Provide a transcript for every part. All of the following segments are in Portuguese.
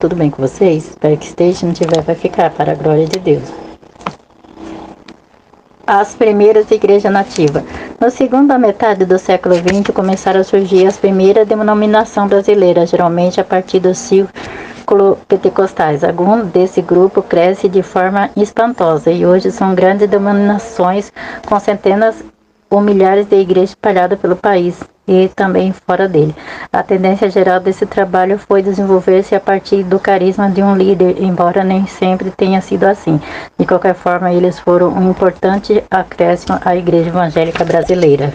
Tudo bem com vocês? Espero que esteja, se não tiver vai ficar, para a glória de Deus. As primeiras igrejas nativas. Na segunda metade do século XX começaram a surgir as primeiras denominações brasileiras, geralmente a partir do círculo pentecostais. Algum desse grupo cresce de forma espantosa e hoje são grandes denominações com centenas ou milhares de igrejas espalhadas pelo país e também fora dele. A tendência geral desse trabalho foi desenvolver-se a partir do carisma de um líder, embora nem sempre tenha sido assim. De qualquer forma, eles foram um importante acréscimo à Igreja Evangélica Brasileira.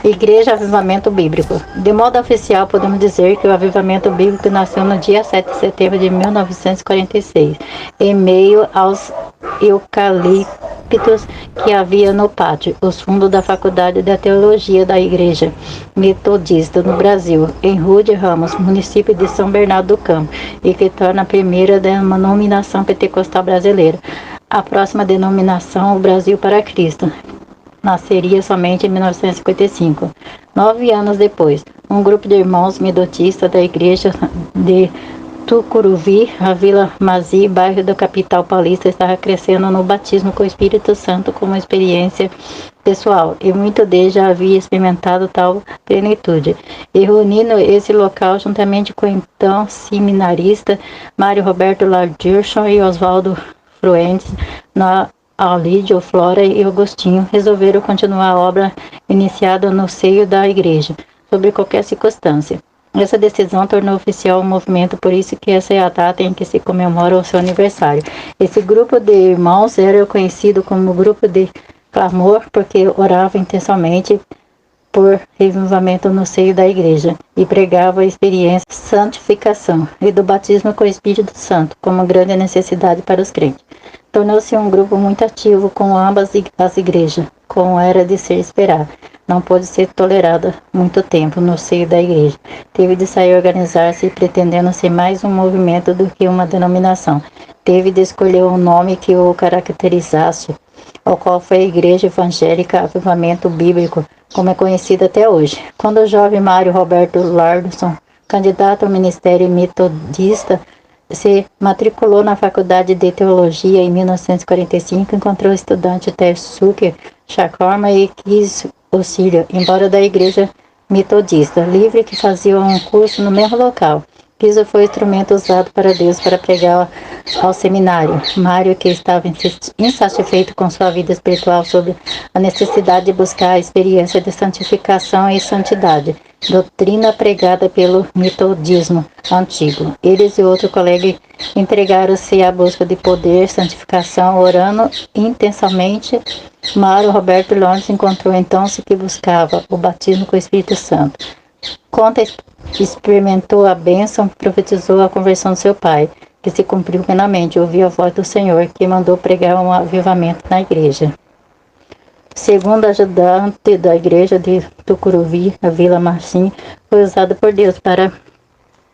Igreja Avivamento Bíblico. De modo oficial, podemos dizer que o Avivamento Bíblico nasceu no dia 7 de setembro de 1946, em meio aos eucaliptos que havia no pátio, os fundos da Faculdade de Teologia da Igreja Metodista no Brasil, em Rude Ramos, município de São Bernardo do Campo, e que torna a primeira denominação pentecostal brasileira. A próxima denominação, o Brasil para Cristo, nasceria somente em 1955. 9 anos depois, um grupo de irmãos metodistas da igreja de Tucuruvi, a Vila Mazi, bairro da capital paulista, estava crescendo no batismo com o Espírito Santo como experiência pessoal, e muito deles já havia experimentado tal plenitude. E reunindo esse local juntamente com o então seminarista Mário Roberto Lardirson e Oswaldo Fruentes, na Alídio, Flora e Agostinho resolveram continuar a obra iniciada no seio da igreja, sob qualquer circunstância. Essa decisão tornou oficial o movimento, por isso que essa é a data em que se comemora o seu aniversário. Esse grupo de irmãos era conhecido como grupo de clamor, porque orava intensamente por revivamento no seio da igreja e pregava a experiência de santificação e do batismo com o Espírito Santo como grande necessidade para os crentes. Tornou-se um grupo muito ativo com ambas as igrejas, como era de ser esperado. Não pôde ser tolerada muito tempo no seio da igreja. Teve de sair organizar-se, pretendendo ser mais um movimento do que uma denominação. Teve de escolher um nome que o caracterizasse, ao qual foi a Igreja Evangélica Avivamento Bíblico, como é conhecida até hoje. Quando o jovem Mário Roberto Lardirson, candidato ao ministério metodista, se matriculou na Faculdade de Teologia em 1945, encontrou o estudante Tersuke Chakorma e quis auxílio, embora da Igreja Metodista Livre, que fazia um curso no mesmo local. Piso foi o instrumento usado para Deus para pregar ao seminário. Mário, que estava insatisfeito com sua vida espiritual sobre a necessidade de buscar a experiência de santificação e santidade, doutrina pregada pelo metodismo antigo. Eles e outro colega entregaram-se à busca de poder, santificação, orando intensamente. Mário Roberto Lourdes encontrou então o que buscava, o batismo com o Espírito Santo. Conta experimentou a bênção, profetizou a conversão de seu pai, que se cumpriu plenamente, ouviu a voz do Senhor, que mandou pregar um avivamento na igreja. Segundo ajudante da igreja de Tucuruvi, a Vila Martim, foi usado por Deus para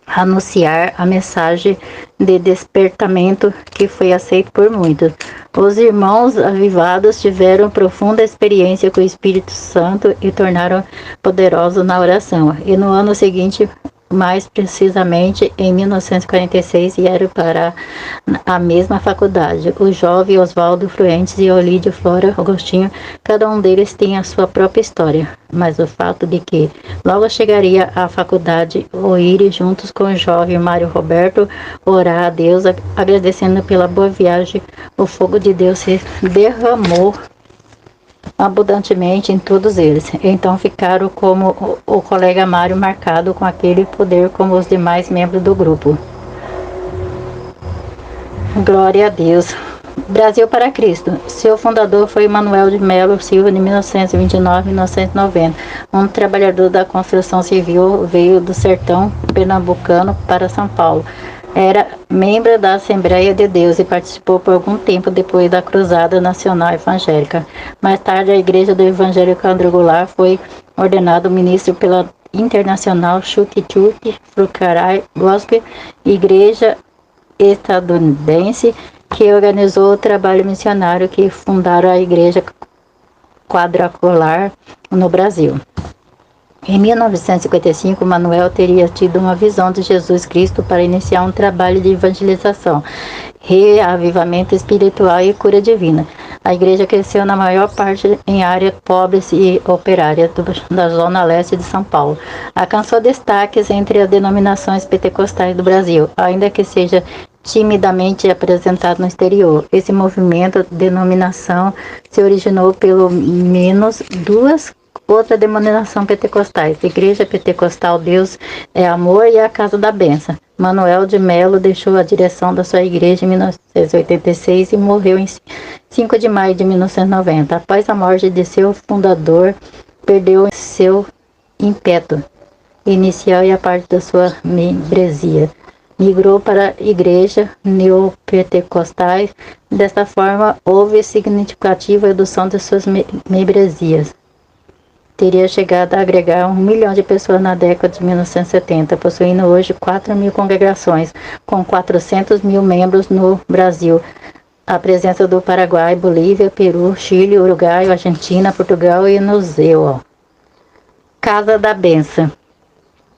anunciar a mensagem de despertamento que foi aceito por muitos. Os irmãos avivados tiveram profunda experiência com o Espírito Santo e tornaram poderosos na oração. E no ano seguinte, mais precisamente em 1946, vieram para a mesma faculdade. O jovem Oswaldo Fruentes e Olídio Flora Agostinho, cada um deles tem a sua própria história, mas o fato de que logo chegaria à faculdade ou ir juntos com o jovem Mário Roberto orar a Deus, agradecendo pela boa viagem, o fogo de Deus se derramou abundantemente em todos eles. Então ficaram como o colega Mário, marcado com aquele poder como os demais membros do grupo. Glória a Deus. Brasil para Cristo. Seu fundador foi Manuel de Melo Silva, de 1929 a 1990. Um trabalhador da construção civil, veio do sertão pernambucano para São Paulo. Era membro da Assembleia de Deus e participou por algum tempo depois da Cruzada Nacional Evangélica. Mais tarde, a Igreja do Evangelho Quadrangular foi ordenado ministro pela Internacional Chutichut Frucarai Gospel, igreja estadunidense que organizou o trabalho missionário que fundaram a Igreja Quadrangular no Brasil. Em 1955, Manuel teria tido uma visão de Jesus Cristo para iniciar um trabalho de evangelização, reavivamento espiritual e cura divina. A igreja cresceu na maior parte em áreas pobres e operárias da zona leste de São Paulo. Alcançou destaques entre as denominações pentecostais do Brasil, ainda que seja timidamente apresentado no exterior. Esse movimento, denominação, se originou pelo menos duas outra denominação pentecostais, Igreja Pentecostal Deus é Amor e a Casa da Bênção. Manuel de Melo deixou a direção da sua igreja em 1986 e morreu em 5 de maio de 1990. Após a morte de seu fundador, perdeu seu ímpeto inicial e a parte da sua membresia. Migrou para a igreja neopentecostais. Desta forma, houve significativa redução de suas membresias. Teria chegado a agregar 1 milhão de pessoas na década de 1970, possuindo hoje 4.000 congregações, com 400 mil membros no Brasil. A presença do Paraguai, Bolívia, Peru, Chile, Uruguai, Argentina, Portugal e no Zéu. Casa da Bênção.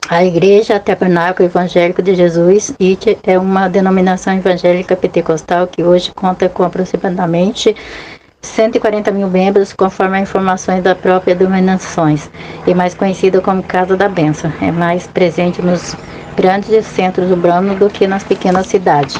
A Igreja Tabernáculo Evangélico de Jesus, IT, é uma denominação evangélica pentecostal que hoje conta com aproximadamente 140 mil membros, conforme as informações da própria denominações, e mais conhecida como Casa da Bênção. É mais presente nos grandes centros urbanos do que nas pequenas cidades.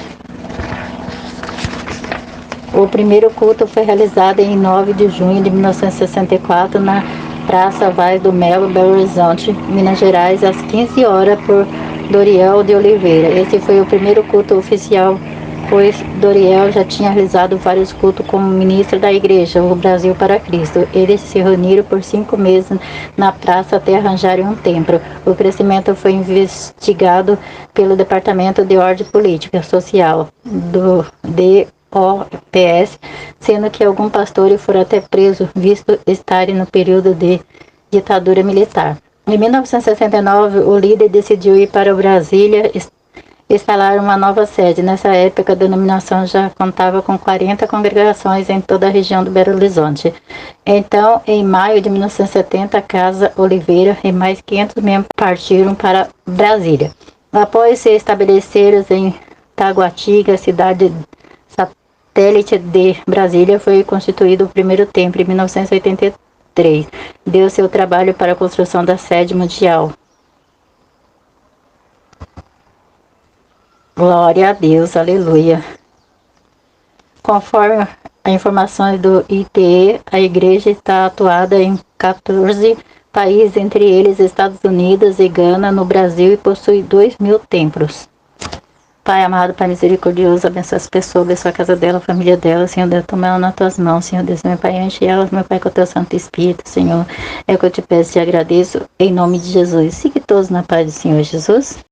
O primeiro culto foi realizado em 9 de junho de 1964 na Praça Vaz do Melo, Belo Horizonte, Minas Gerais, às 15 horas por Doriel de Oliveira. Esse foi o primeiro culto oficial, pois Doriel já tinha realizado vários cultos como ministro da igreja, o Brasil para Cristo. Eles se reuniram por 5 meses na praça até arranjarem um templo. O crescimento foi investigado pelo Departamento de Ordem Política Social do DOPS, sendo que alguns pastores foram até presos, visto estarem no período de ditadura militar. Em 1969, o líder decidiu ir para Brasília instalar uma nova sede. Nessa época, a denominação já contava com 40 congregações em toda a região do Belo Horizonte. Então, em maio de 1970, a Casa Oliveira e mais 500 membros partiram para Brasília. Após se estabeleceram em Taguatinga, cidade satélite de Brasília, foi constituído o primeiro templo em 1983. Deu seu trabalho para a construção da sede mundial. Glória a Deus, aleluia. Conforme as informações do ITE, a igreja está atuada em 14 países, entre eles Estados Unidos e Gana, no Brasil, e possui 2.000 templos. Pai amado, Pai misericordioso, abençoa as pessoas, abençoa a casa dela, a família dela, Senhor Deus, toma ela nas tuas mãos, Senhor Deus, meu Pai, enche elas, meu Pai, com o teu Santo Espírito, Senhor, é o que eu te peço e te agradeço, em nome de Jesus. Siga todos na paz do Senhor Jesus.